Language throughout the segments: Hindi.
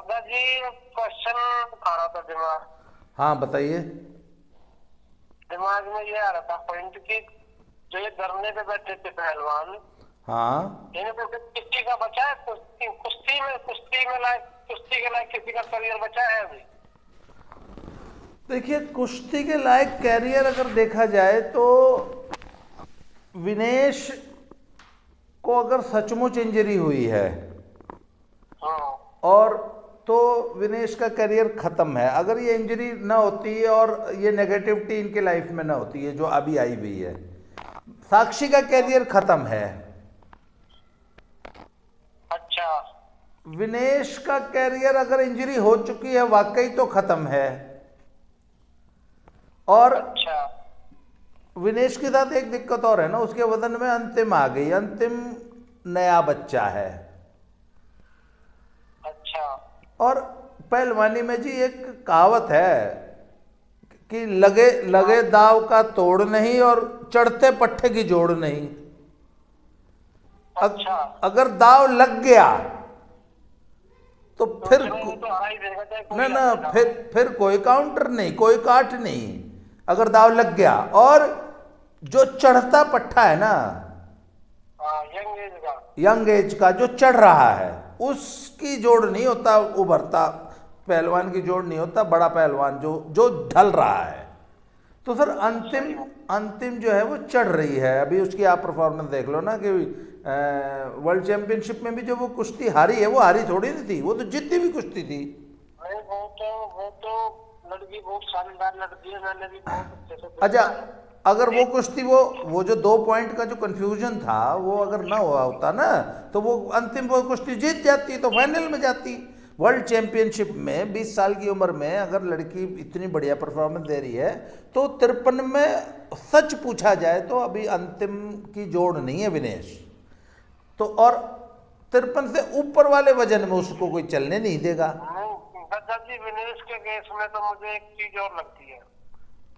दादाजी क्वेश्चन आ रहा था दिमाग हाँ बताइए। दिमाग में ये आ रहा था पॉइंट कि जो ये धरने पे बैठे थे पहलवान, हाँ इन्हें तो किसी का बचा है कुश्ती के लायक किसी का करियर बचा है अभी? देखिए, कुश्ती के लायक कैरियर अगर देखा जाए तो विनेश को अगर सचमुच इंजरी हुई है हाँ। और तो विनेश का करियर खत्म है। अगर ये इंजरी ना होती है और ये नेगेटिविटी इनके लाइफ में ना होती है जो अभी आई हुई है, साक्षी का करियर खत्म है। अच्छा। विनेश का कैरियर अगर इंजरी हो चुकी है वाकई तो खत्म है। और अच्छा। विनेश के साथ एक दिक्कत और है ना, उसके वजन में अंतिम आ गई। अंतिम नया बच्चा है। अच्छा। और पहलवानी में जी एक कहावत है कि लगे लगे दाव का तोड़ नहीं और चढ़ते पट्टे की जोड़ नहीं। अच्छा। अगर दाव लग गया तो फिर तो हरा ही देगा चाहे कोई ना ना, आ जाए। फिर कोई काउंटर नहीं, कोई काट नहीं। अगर दाव लग गया और जो चढ़ता पट्टा है ना, हाँ, यंग एज का। यंग एज का जो चढ़ रहा है, उसकी जोड़ नहीं होता। उभरता पहलवान की जोड़ नहीं होता। बड़ा पहलवान जो जो ढल रहा है। तो सर अंतिम अंतिम जो है वो चढ़ रही है। अभी उसकी आप परफॉर्मेंस देख लो ना कि वर्ल्ड चैंपियनशिप में भी जो वो कुश्ती हारी है, वो हारी थोड़ी नहीं थी, वो तो जीती भी कुश्ती थी। नहीं, वो तो लड़की बहुत शानदार लड़की है, मैंने भी बहुत अच्छे से देखा अच्छा, है। अगर वो कुश्ती वो जो 2 पॉइंट का जो कंफ्यूजन था वो अगर ना हुआ होता ना, तो वो अंतिम वो कुश्ती जीत जाती, तो फाइनल में जाती। वर्ल्ड चैंपियनशिप में 20 साल की उम्र में अगर लड़की इतनी बढ़िया परफॉर्मेंस दे रही है तो 53 में सच पूछा जाए तो अभी अंतिम की जोड़ नहीं है विनेश तो। और 53 से ऊपर वाले वजन में उसको कोई चलने नहीं देगा। नहीं दादाजी, विनेश के केस में तो मुझे एक चीज और लगती है।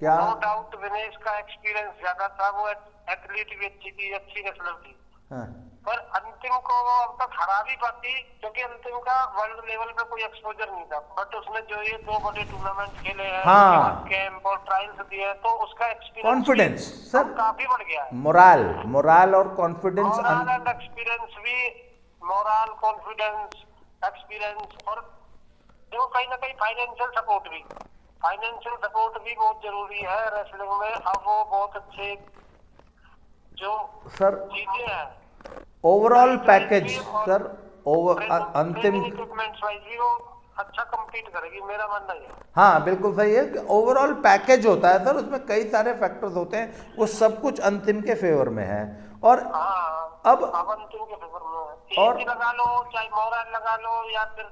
क्या? नो डाउट विनेश का एक्सपीरियंस ज्यादा था, वो एथलीट भी अच्छी थी, अच्छी रेसलर थी। हाँ पर अंतिम को वो अब तक हरा भी पाती, क्योंकि अंतिम का वर्ल्ड लेवल पे कोई एक्सपोजर नहीं था। बट उसने जो ये 2 बड़े टूर्नामेंट खेले हैं, हाँ, कैंप और ट्रायल्स दिए हैं, तो उसका एक्सपीरियंस कॉन्फिडेंस सर, काफी बढ़ गया है। मोराल मोराल और कॉन्फिडेंस। मोरल एंड एक्सपीरियंस भी, मोरल, कॉन्फिडेंस, एक्सपीरियंस, और देखो कहीं ना कहीं फाइनेंशियल सपोर्ट भी बहुत जरूरी है रेसलिंग में। अब वो बहुत अच्छे जो सर चीजें हैं, ओवरऑल पैकेज सर, अंतिम। ट्रेनिंग इक्विपमेंट्स वाइज भी वो अच्छा कम्पीट करेगी, मेरा मानना है। हाँ बिल्कुल सही है कि ओवरऑल पैकेज होता है सर, उसमें कई सारे फैक्टर्स होते हैं, वो सब कुछ अंतिम के फेवर में है। और हाँ, अब अंतिम के फेवर में है। और एज लगा लो, चाहे मोरल लगा लो, या फिर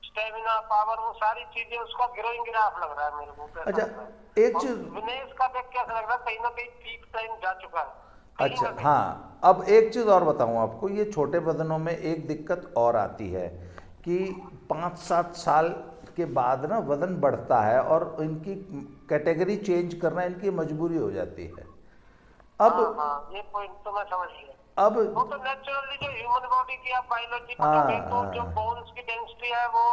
स्टेमिना, पावर, वो सारी चीजें उसका ग्रोइंग ग्राफ लग रहा है मेरे को। अच्छा, एक चीज विनेश का देख के ऐसा लग रहा है कहीं ना कहीं पीक टाइम जा चुका है, कहीं अच्छा ना कहीं। हाँ, अब एक चीज़ और बताऊँ आपको। ये छोटे वजनों में एक दिक्कत और आती है कि 5-7 साल के बाद ना वजन बढ़ता है और इनकी कैटेगरी चेंज करना इनकी मजबूरी हो जाती है। अब हाँ, ये पॉइंट तो मैं समझ गया। अब वो तो नेचुरली जो ह्यूमन बॉडी की आप बायोलॉजी हाँ पढ़ोगे तो जो हाँ बोन्स की डेंसिटी है वो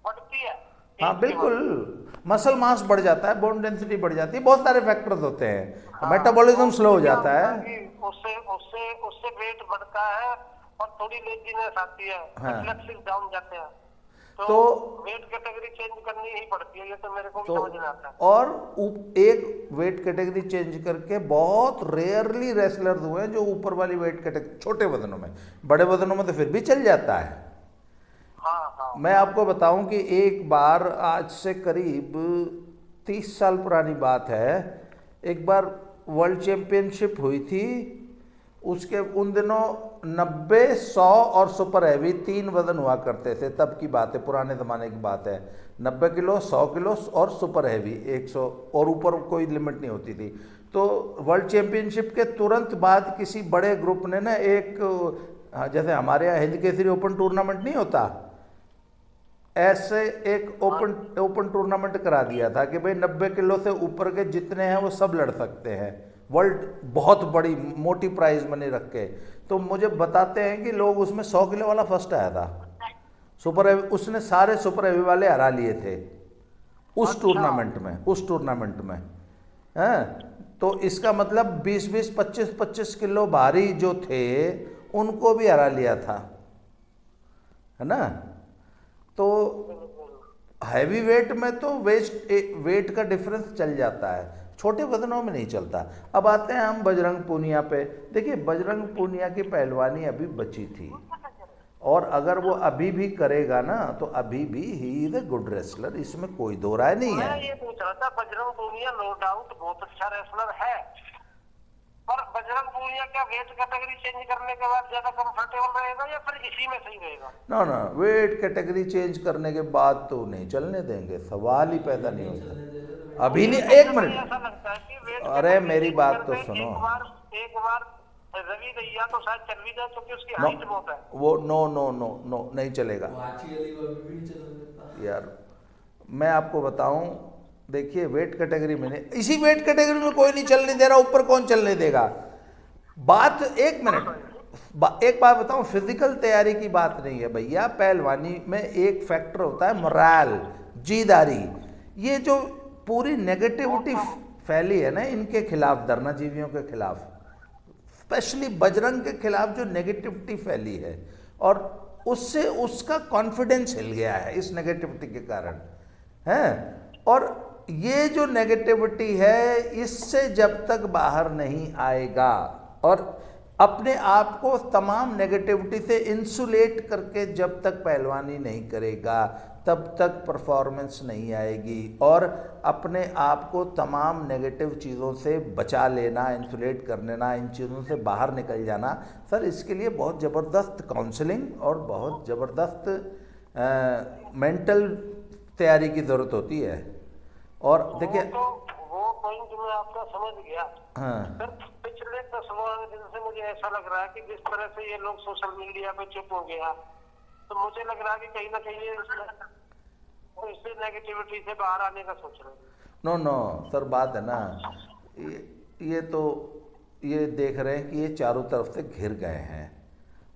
बढ़ती है हाँ एज के बिल्कुल, बाद। मसल मास बढ़ जाता है, बोन डेंसिटी बढ़ जाती है, बहुत सारे फैक्टर्स होते हैं, हाँ, तो मेटाबॉलिज्म स्लो हो उससे क्या जाता होता है। है कि उससे उससे उससे वेट बढ़ता है और थोड़ी लेजीनेस आती है, हाँ रिफ्लेक्सेस डाउन जाते हैं, तो तो वेट कैटेगरी चेंज करनी ही पड़ती है। ये तो मेरे को भी तो समझ में आता है। और एक वेट कैटेगरी चेंज करके बहुत रेयरली रेसलर्स हुए हैं जो ऊपर वाली वेट कैटेगरी, छोटे वजनों में। बड़े वजनों में तो फिर भी चल जाता है। हाँ हाँ मैं आपको बताऊं कि एक बार, आज से करीब 30 साल पुरानी बात है, एक बार वर्ल्ड चैंपियनशिप हुई थी। उसके उन दिनों 90, 100 और सुपर हैवी 3 वजन हुआ करते थे। तब की बात है, पुराने ज़माने की बात है। 90 किलो, 100 किलो और सुपर हैवी 100, और ऊपर कोई लिमिट नहीं होती थी। तो वर्ल्ड चैंपियनशिप के तुरंत बाद किसी बड़े ग्रुप ने ना एक, जैसे हमारे यहाँ हिंद केसरी ओपन टूर्नामेंट नहीं होता, ऐसे एक ओपन टूर्नामेंट करा दिया था कि भाई 90 किलो से ऊपर के जितने हैं वो सब लड़ सकते हैं। वर्ल्ड बहुत बड़ी मोटी प्राइज मनी रख के। तो मुझे बताते हैं कि लोग उसमें 100 किलो वाला फर्स्ट आया था। सुपर हैवी उसने सारे सुपर हैवी वाले हरा लिए थे उस अच्छा। टूर्नामेंट में हैं। तो इसका मतलब 20-20, 25-25 किलो भारी जो थे उनको भी हरा लिया था, है ना। तो हैवी वेट में तो वेट का डिफरेंस चल जाता है, छोटे वजनों में नहीं चलता। अब आते हैं हम बजरंग पूनिया पे। देखिए बजरंग पूनिया की पहलवानी अभी बची थी, और अगर वो अभी भी करेगा ना तो अभी भी he is a good wrestler, इसमें कोई दो राय नहीं है। मैं ये पूछ रहा था, बजरंग पूनिया नो डाउट बहुत अच्छा रेसलर है, पर बजरंग पूनिया क्या वेट कैटेगरी चेंज करने के बाद ज्यादा कंफर्टेबल रहेगा या फिर इसी में सही रहेगा? ना ना, वेट कैटेगरी चेंज करने के बाद तो नहीं चलने देंगे, सवाल ही पैदा नहीं होता। अभी नहीं, एक ऐसा मिनट, लगता है कि वेट अरे कैटेगरी मेरी चेंज बात तो करके सुनो। एक बार रवि दैया तो शायद चल भी जाए क्योंकि उसकी नो, हाइट बहुत है। वो नो नहीं चलेगा यार। मैं आपको बताऊं, देखिए वेट कैटेगरी में नहीं, इसी वेट कैटेगरी में कोई नहीं चलने दे रहा, ऊपर कौन चलने देगा। बात, एक मिनट, एक बात बताऊं, फिजिकल तैयारी की बात नहीं है भैया। पहलवानी में एक फैक्टर होता है मोराल, जीदारी। ये जो पूरी नेगेटिविटी फैली है ना इनके खिलाफ, धरनाजीवियों के खिलाफ, स्पेशली बजरंग के खिलाफ जो नेगेटिविटी फैली है, और उससे उसका कॉन्फिडेंस हिल गया है इस नेगेटिविटी के कारण, है। और ये जो नेगेटिविटी है, इससे जब तक बाहर नहीं आएगा और अपने आप को तमाम नेगेटिविटी से इंसुलेट करके जब तक पहलवानी नहीं करेगा, तब तक परफॉर्मेंस नहीं आएगी। और अपने आप को तमाम नेगेटिव चीज़ों से बचा लेना, इंसुलेट कर लेना, इन चीज़ों से बाहर निकल जाना, सर इसके लिए बहुत ज़बरदस्त काउंसलिंग और बहुत ज़बरदस्त मेंटल तैयारी की ज़रूरत होती है। और देखिए वो पॉइंट मैं आपका समझ गया। हाँ, सर पिछले 10 दिन से मुझे ऐसा लग रहा है कि जिस तरह से ये लोग सोशल मीडिया पे चुप हो गया, तो मुझे लग रहा है कि कहीं ना कहीं इससे नेगेटिविटी से बाहर आने का सोच रहे हैं। नो सर, बात है ना, ये तो ये देख रहे हैं कि ये चारों तरफ से घिर गए हैं।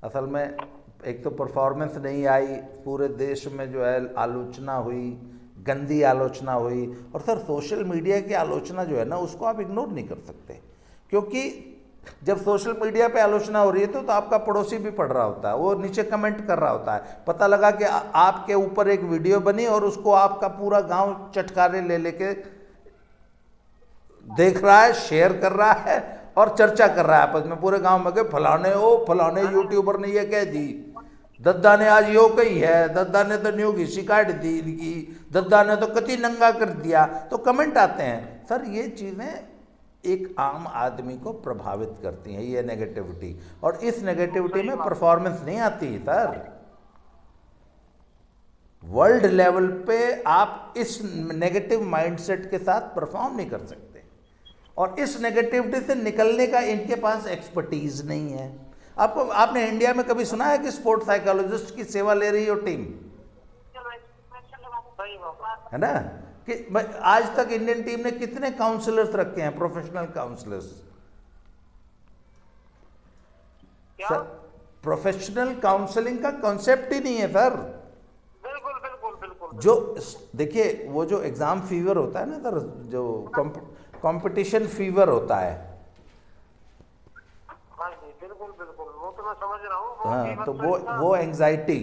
असल में एक तो परफॉर्मेंस नहीं आई, पूरे देश में जो है आलोचना हुई, गंदी आलोचना हुई। और सर सोशल मीडिया की आलोचना जो है ना, उसको आप इग्नोर नहीं कर सकते, क्योंकि जब सोशल मीडिया पे आलोचना हो रही है तो आपका पड़ोसी भी पढ़ रहा होता है, वो नीचे कमेंट कर रहा होता है। पता लगा कि आपके ऊपर एक वीडियो बनी और उसको आपका पूरा गांव चटकारे ले लेके देख रहा है, शेयर कर रहा है और चर्चा कर रहा है आपस में पूरे गांव में कि फलाने यूट्यूबर ने ये कह दी, दद्दा ने आज यो कही है, दद्दा ने तो न्यू घिसी काट दी इनकी, दद्दा ने तो कति नंगा कर दिया। तो कमेंट आते हैं। सर ये चीज़ें एक आम आदमी को प्रभावित करती हैं, ये नेगेटिविटी, और इस नेगेटिविटी में परफॉर्मेंस नहीं आती सर। वर्ल्ड लेवल पे आप इस नेगेटिव माइंडसेट के साथ परफॉर्म नहीं कर सकते, और इस नेगेटिविटी से निकलने का इनके पास एक्सपर्टीज नहीं है। आपने इंडिया में कभी सुना है कि स्पोर्ट्स साइकोलॉजिस्ट की सेवा ले रही हो टीम, है ना, कि आज तक इंडियन टीम ने कितने काउंसलर्स रखे हैं, professional counsellors. Sir professional counselling का कॉन्सेप्ट ही नहीं है सर। बिल्कुल जो देखिए, वो जो एग्जाम फीवर होता है ना सर, जो कंपटीशन फीवर होता है, बिल्कुल वो तो मैं समझ रहा हूँ। हाँ, तो वो एंजाइटी।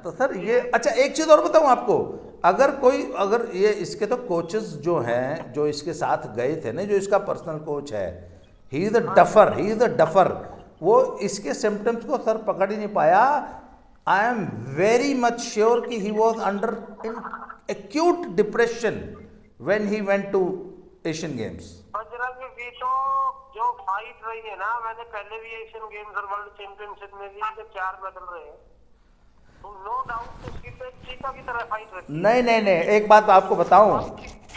तो सर ये, अच्छा एक चीज़ और बताऊँ आपको, अगर ये इसके तो कोचेस जो हैं, जो इसके साथ गए थे ना, जो इसका पर्सनल कोच है, ही इज़ अ डफर, वो इसके सिम्टम्स को सर पकड़ ही नहीं पाया। I am very much sure कि he was under in acute depression when he went to Asian Games. Bajrang की तो जो फाइट रही है ना, मैंने पहले भी एशियन गेम्स और वर्ल्ड चैंपियनशिप में भी 4 मेडल रहे हैं, तो नो डाउट उसकी तो चीता की तरह फाइट रहती है। नहीं, एक बात आपको बताऊं,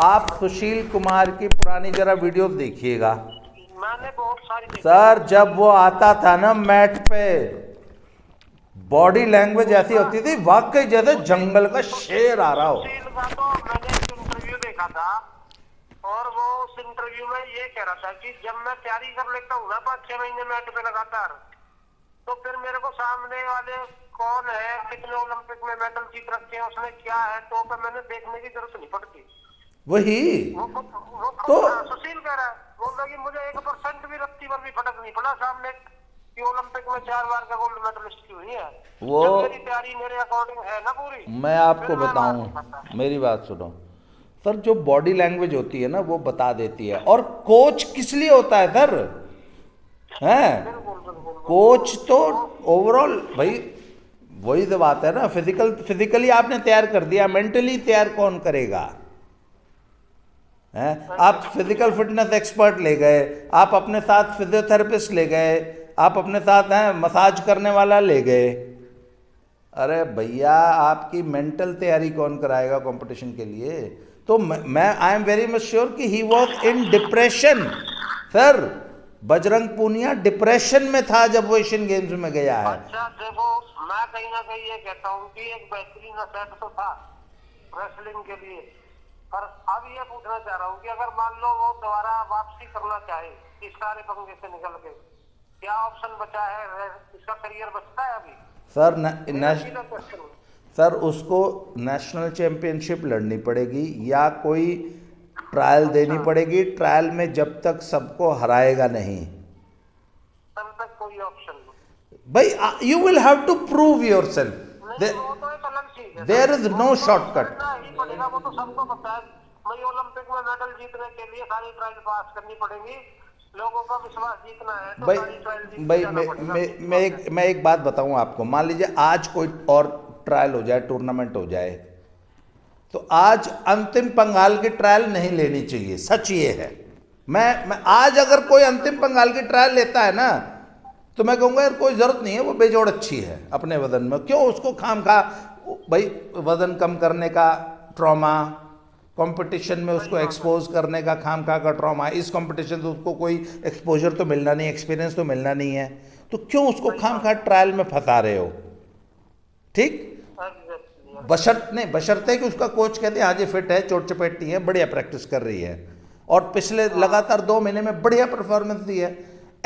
आप सुशील कुमार की पुरानी जरा वीडियो देखिएगा। मैंने बहुत सारी देखी। सर जब वो आता था ना मैट पे, बॉडी लैंग्वेज ऐसी होती थी वाकई जैसे जंगल का शेर आ रहा हो। सुशील का तो मैंने एक इंटरव्यू देखा था, और वो उस इंटरव्यू में ये कह रहा था कि जब मैं तैयारी कर लेता हूँ ना 5-6 महीने मैट पे लगातार, तो फिर मेरे को सामने वाले कौन है, कितने ओलंपिक में मेडल जीत रखे हैं, उसमें क्या है, तो पे मैंने देखने की जरूरत नहीं पड़ती। वही वो तो सुशील कह रहा है, बोल रहा कि मुझे 1% भी रत्ती भर भी फटक नहीं पड़ा सामने कि ओलंपिक में 4 बार का गोल्ड मेडलिस्ट क्यों नहीं है। वो जब मेरी तैयारी मेरे अकॉर्डिंग है ना पूरी, मैं आपको फिर मैं मार नहीं बताऊं, सकता। मेरी बात सुनो सर, जो बॉडी लैंग्वेज होती है ना वो बता देती है। और कोच किस लिए होता है सर? हैं? बिल्कुल बिल्कुल कोच तो ओवरऑल भाई, वही तो बात है ना, फिजिकली आपने तैयार कर दिया, मेंटली तैयार कौन करेगा? हैं? आप फिजिकल फिटनेस एक्सपर्ट ले गए, आप अपने साथ फिजियोथेरेपिस्ट ले गए, आप अपने साथ हैं मसाज करने वाला ले गए। अरे भैया आपकी मेंटल तैयारी कौन कराएगा कंपटीशन के लिए? तो मैं I am very much sure कि he was in depression sir. Bajrang Punia depression में था जब वो एशियन गेम्स में गया है। अच्छा देखो, मैं कहीं ना कहीं ये कहता हूँ कि एक बेहतरीन सेट तो था रेसलिंग के लिए, पर अब ये पूछना चाह रहा हूँ कि अगर मान लो वो दोबारा वापसी करना चाहे इस सारे पंगे से निकल के, क्या ऑप्शन बचा है? इसका करियर बचता है अभी? सर सर उसको नेशनल चैंपियनशिप लड़नी पड़ेगी या कोई ट्रायल देनी पड़ेगी। ट्रायल में जब तक सबको हराएगा नहीं तब तक कोई ऑप्शन नहीं भाई, you will have to prove yourself. वो तो एक अलग चीज है, देयर इज नो शॉर्टकट। करना ही पड़ेगा, वो तो सबको पता है। भाई ओलंपिक में मेडल जीतने के लिए सारी ट्रायल पास करनी पड़ेगी, लोगों का विश्वास जीतना है तो सारी ट्रायल जीतना। मैं एक बात बताऊं आपको, मान लीजिए आज कोई और ट्रायल हो जाए, टूर्नामेंट हो जाए, तो आज अंतिम पंगाल की ट्रायल नहीं लेनी चाहिए, सच ये है। मैं आज अगर कोई अंतिम पंगाल की ट्रायल लेता है ना, तो मैं कहूँगा यार कोई ज़रूरत नहीं है, वो बेजोड़ अच्छी है अपने वजन में, क्यों उसको खाम खा भाई वज़न कम करने का ट्रॉमा, कंपटीशन में उसको एक्सपोज करने का खाम खा का ट्रॉमा, इस कंपटीशन से उसको कोई एक्सपोजर तो मिलना नहीं, एक्सपीरियंस तो मिलना नहीं है, तो क्यों उसको खाम खा ट्रायल में फंसा रहे हो? ठीक, बशर्ते कि उसका कोच कहते हैं हाँ जी फिट है, चोट चपेट नहीं है, बढ़िया प्रैक्टिस कर रही है और पिछले लगातार 2 महीने में बढ़िया परफॉर्मेंस दी है,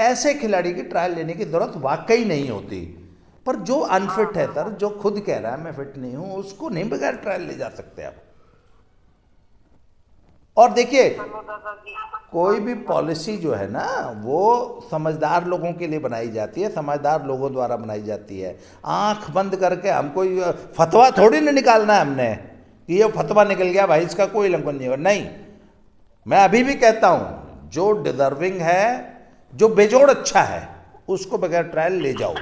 ऐसे खिलाड़ी की ट्रायल लेने की जरूरत वाकई नहीं होती। पर जो अनफिट है सर, जो खुद कह रहा है मैं फिट नहीं हूं, उसको नहीं बगैर ट्रायल ले जा सकते आप। और देखिए कोई भी पॉलिसी जो है ना वो समझदार लोगों के लिए बनाई जाती है, समझदार लोगों द्वारा बनाई जाती है। आंख बंद करके हम कोई फतवा थोड़ी ना निकालना है हमने कि ये फतवा निकल गया भाई इसका कोई उल्लंघन नहीं होगा, नहीं। मैं अभी भी कहता हूं जो डिजर्विंग है, जो बेजोड़ अच्छा है, उसको बगैर ट्रायल ले जाओ।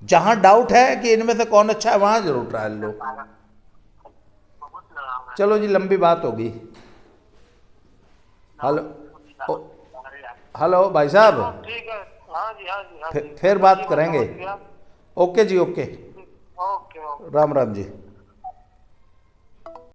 जहां डाउट है कि इनमें से कौन अच्छा है वहां जरूर ट्रायल लो। चलो जी, लंबी बात होगी। हेलो हेलो भाई साहब, ठीक है, हाँ जी हाँ जी हाँ जी, फिर बात करेंगे। ओके जी, ओके, ओके। राम राम जी।